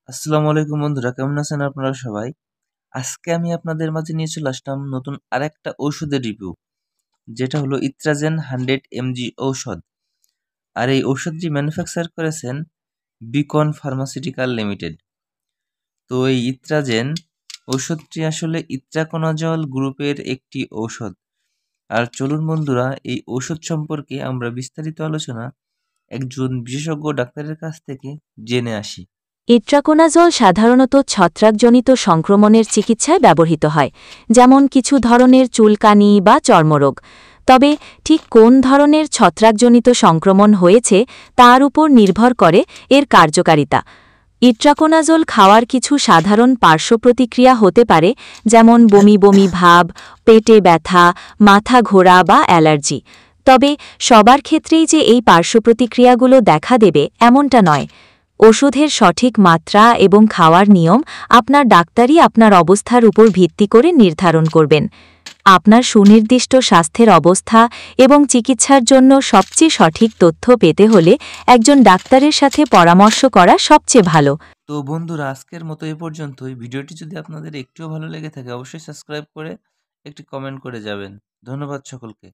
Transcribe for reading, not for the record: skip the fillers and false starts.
আসসালামু আলাইকুম বন্ধুরা, কেমন আছেন আপনারা সবাই? আজকে আমি আপনাদের মাঝে নিয়ে চলে আসলাম নতুন আরেকটা ঔষধের রিভিউ, যেটা হলো ইত্রাজেন 100 mg ঔষধ। আর এই ঔষধটি ম্যানুফ্যাকচার করেছেন বিকন ফার্মাসিউটিক্যাল লিমিটেড। তো এই ইত্রাজেন ঔষধটি আসলে ইত্রাকোনাজল গ্রুপের একটি ঔষধ। আর চলুন বন্ধুরা, এই ঔষধ সম্পর্কে আমরা বিস্তারিত আলোচনা একজন বিশেষজ্ঞ ডাক্তারের কাছ থেকে জেনে আসি। ইট্রাকোনাজল সাধারণত ছত্রাকজনিত সংক্রমণের চিকিৎসায় ব্যবহৃত হয়, যেমন কিছু ধরনের চুলকানি বা চর্মরোগ। তবে ঠিক কোন ধরনের ছত্রাকজনিত সংক্রমণ হয়েছে তার উপর নির্ভর করে এর কার্যকারিতা। ইট্রাকোনাজল খাওয়ার কিছু সাধারণ পার্শ্বপ্রতিক্রিয়া হতে পারে, যেমন বমি বমি ভাব, পেটে ব্যথা, মাথা ঘোরা বা অ্যালার্জি। তবে সবার ক্ষেত্রেই যে এই পার্শ্বপ্রতিক্রিয়াগুলো দেখা দেবে এমনটা নয়। ওষুধের সঠিক মাত্রা এবং খাওয়ার নিয়ম আপনার ডাক্তারই আপনার অবস্থার উপর ভিত্তি করে নির্ধারণ করবেন। আপনার সুনির্দিষ্ট স্বাস্থ্যের অবস্থা এবং চিকিৎসার জন্য সবচেয়ে সঠিক তথ্য পেতে হলে একজন ডাক্তারের সাথে পরামর্শ করা সবচেয়ে ভালো। তো বন্ধুরা, আজকের মতো এ পর্যন্তই। ভিডিওটি যদি আপনাদের একটুও ভালো লেগে থাকে অবশ্যই সাবস্ক্রাইব করে একটি কমেন্ট করে যাবেন। ধন্যবাদ সকলকে।